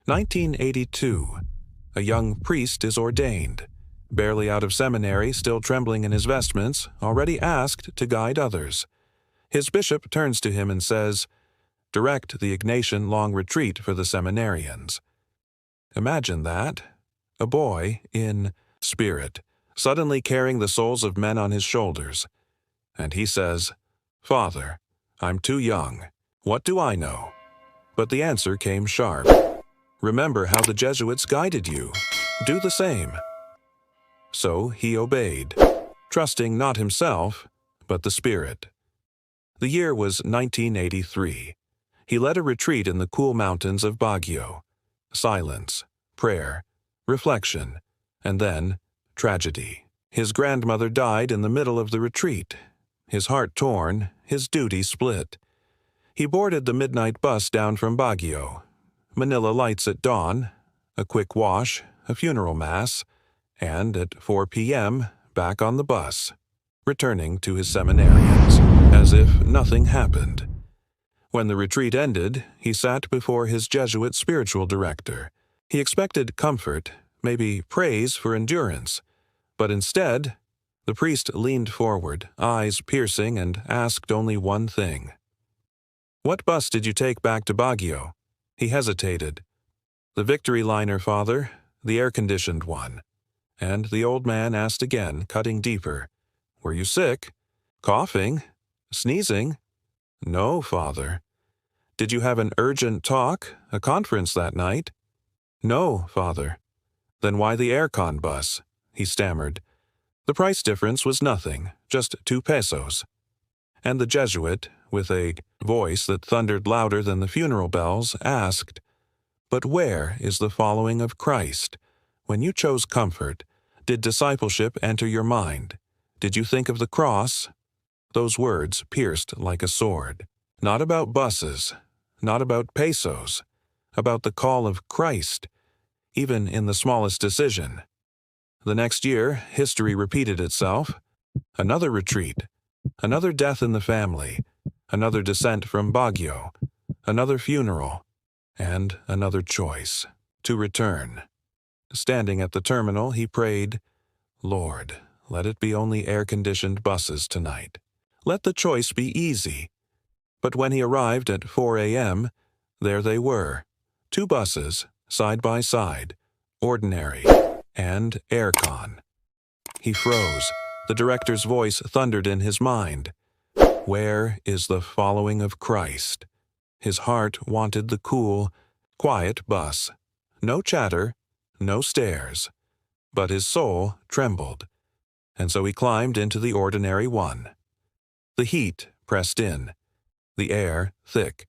1982. A young priest is ordained. Barely out of seminary, still trembling in his vestments, already asked to guide others. His bishop turns to him and says, "Direct the Ignatian long retreat for the seminarians." Imagine that. A boy in spirit, suddenly carrying the souls of men on his shoulders. And he says, "Father, I'm too young. What do I know?" But the answer came sharp. "Remember how the Jesuits guided you. Do the same." So he obeyed, trusting not himself, but the Spirit. The year was 1983. He led a retreat in the cool mountains of Baguio. Silence, prayer, reflection, and then tragedy. His grandmother died in the middle of the retreat. His heart torn, his duty split. He boarded the midnight bus down from Baguio. Manila lights at dawn, a quick wash, a funeral mass, and at 4 p.m., back on the bus, returning to his seminarians, as if nothing happened. When the retreat ended, he sat before his Jesuit spiritual director. He expected comfort, maybe praise for endurance, but instead, the priest leaned forward, eyes piercing, and asked only one thing. "What bus did you take back to Baguio?" He hesitated. "The Victory liner, Father, the air-conditioned one." And the old man asked again, cutting deeper, "Were you sick? Coughing? Sneezing?" "No, Father." "Did you have an urgent talk, a conference that night?" "No, Father." "Then why the aircon bus?" he stammered. The price difference was nothing, just 2 pesos. And the Jesuit, with a voice that thundered louder than the funeral bells, asked, "But where is the following of Christ? When you chose comfort, did discipleship enter your mind? Did you think of the cross?" Those words pierced like a sword. Not about buses, not about pesos, about the call of Christ, even in the smallest decision. The next year, history repeated itself. Another retreat, another death in the family, another descent from Baguio, another funeral, and another choice, to return. Standing at the terminal, he prayed, "Lord, let it be only air-conditioned buses tonight. Let the choice be easy." But when he arrived at 4 a.m., there they were, 2 buses, side by side, ordinary and aircon. He froze. The director's voice thundered in his mind. Where is the following of Christ? His heart wanted the cool, quiet bus. No chatter, no stares. But his soul trembled, and so he climbed into the ordinary one. The heat pressed in, the air thick,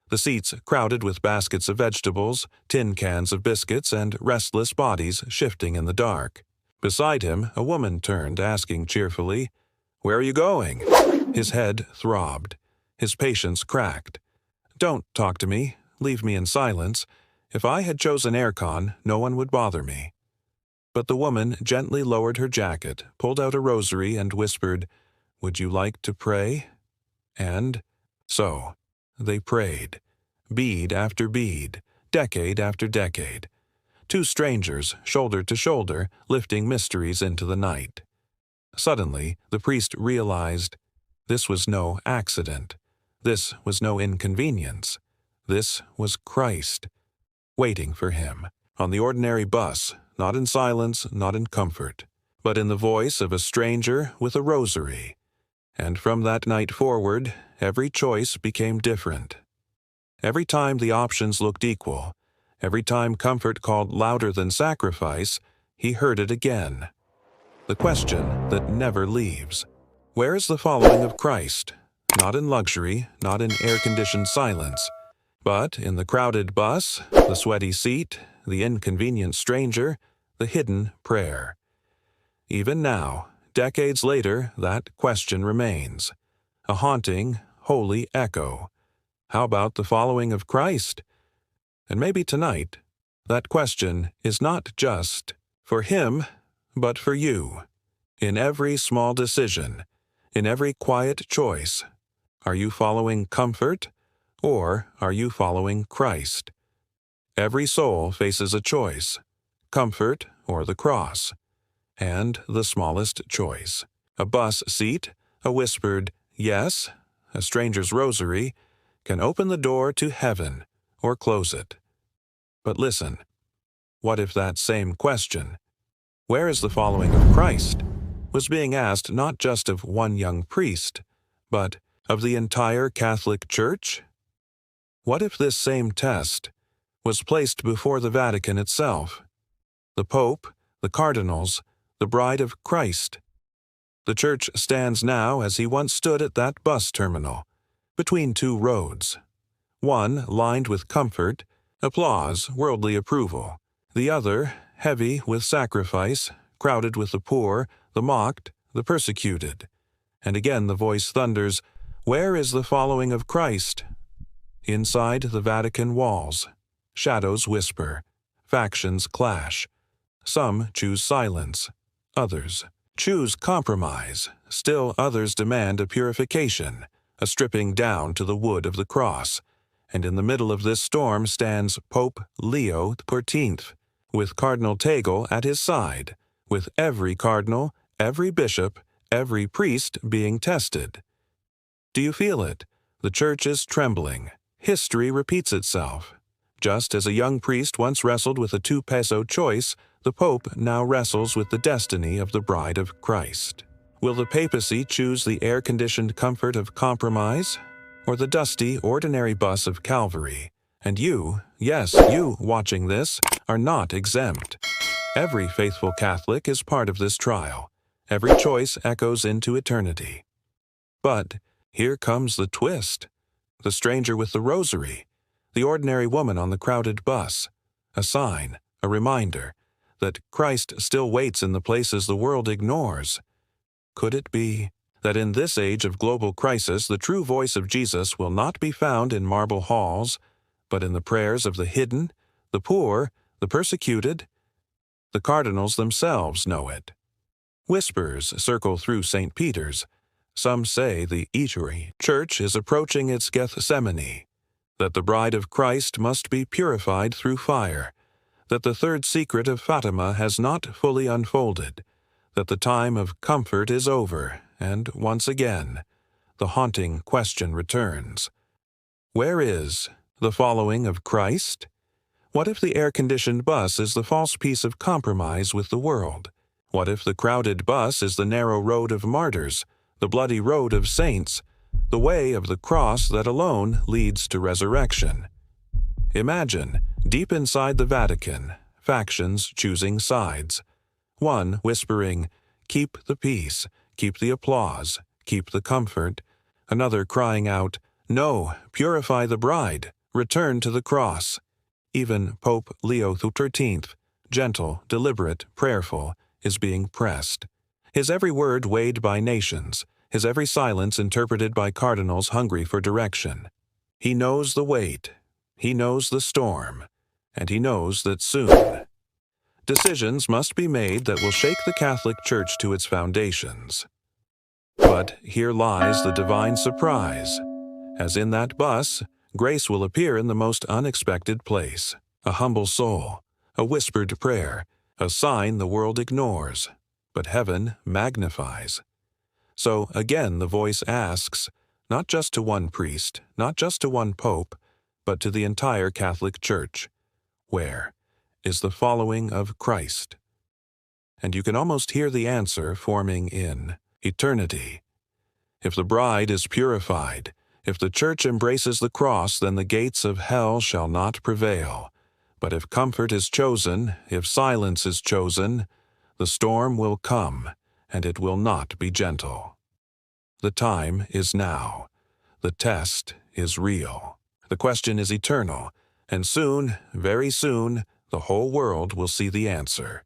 the seats crowded with baskets of vegetables, tin cans of biscuits, and restless bodies shifting in the dark. Beside him, a woman turned, asking cheerfully, "Where are you going?" His head throbbed. His patience cracked. "Don't talk to me. Leave me in silence. If I had chosen aircon, no one would bother me." But the woman gently lowered her jacket, pulled out a rosary, and whispered, "Would you like to pray?" And so they prayed, bead after bead, decade after decade. 2 strangers, shoulder to shoulder, lifting mysteries into the night. Suddenly, the priest realized this was no accident. This was no inconvenience. This was Christ, waiting for him, on the ordinary bus, not in silence, not in comfort, but in the voice of a stranger with a rosary. And from that night forward, every choice became different. Every time the options looked equal, every time comfort called louder than sacrifice, he heard it again. The question that never leaves. Where is the following of Christ? Not in luxury, not in air-conditioned silence, but in the crowded bus, the sweaty seat, the inconvenient stranger, the hidden prayer. Even now, decades later, that question remains. A haunting, holy echo. How about the following of Christ? And maybe tonight, that question is not just for him, but for you. In every small decision, in every quiet choice, are you following comfort, or are you following Christ? Every soul faces a choice: comfort or the cross. And the smallest choice: a bus seat, a whispered yes, a stranger's rosary, can open the door to heaven or close it. But listen, what if that same question, where is the following of Christ, was being asked not just of one young priest, but of the entire Catholic Church? What if this same test was placed before the Vatican itself, the Pope, the cardinals, the bride of Christ? The Church stands now as he once stood at that bus terminal, between two roads. One lined with comfort, applause, worldly approval. The other, heavy with sacrifice, crowded with the poor, the mocked, the persecuted. And again the voice thunders, "Where is the following of Christ?" Inside the Vatican walls, shadows whisper, factions clash. Some choose silence, others choose compromise, still others demand a purification, a stripping down to the wood of the cross. And in the middle of this storm stands Pope Leo XIV, with Cardinal Tagle at his side, with every cardinal, every bishop, every priest being tested. Do you feel it? The Church is trembling. History repeats itself. Just as a young priest once wrestled with a 2-peso choice, the Pope now wrestles with the destiny of the bride of Christ. Will the papacy choose the air-conditioned comfort of compromise, or the dusty, ordinary bus of Calvary? And you, yes, you watching this, are not exempt. Every faithful Catholic is part of this trial. Every choice echoes into eternity. But here comes the twist. The stranger with the rosary, the ordinary woman on the crowded bus, a sign, a reminder, that Christ still waits in the places the world ignores. Could it be that in this age of global crisis the true voice of Jesus will not be found in marble halls, but in the prayers of the hidden, the poor, the persecuted? The cardinals themselves know it. Whispers circle through St. Peter's. Some say the eatery church is approaching its Gethsemane, that the bride of Christ must be purified through fire, that the third secret of Fatima has not fully unfolded, that the time of comfort is over, and once again, the haunting question returns. Where is the following of Christ? What if the air-conditioned bus is the false piece of compromise with the world? What if the crowded bus is the narrow road of martyrs, the bloody road of saints, the way of the cross that alone leads to resurrection? Imagine, deep inside the Vatican, factions choosing sides. One whispering, "Keep the peace, keep the applause, keep the comfort." Another crying out, "No, purify the bride, return to the cross." Even Pope Leo XIV, gentle, deliberate, prayerful, is being pressed. His every word weighed by nations, his every silence interpreted by cardinals hungry for direction. He knows the weight, he knows the storm, and he knows that soon decisions must be made that will shake the Catholic Church to its foundations. But here lies the divine surprise. As in that bus, grace will appear in the most unexpected place. A humble soul, a whispered prayer, a sign the world ignores, but heaven magnifies. So again the voice asks, not just to one priest, not just to one pope, but to the entire Catholic Church, where is the following of Christ? And you can almost hear the answer forming in eternity. If the bride is purified, if the Church embraces the cross, then the gates of hell shall not prevail. But if comfort is chosen, if silence is chosen, the storm will come, and it will not be gentle. The time is now. The test is real. The question is eternal, and soon, very soon, the whole world will see the answer.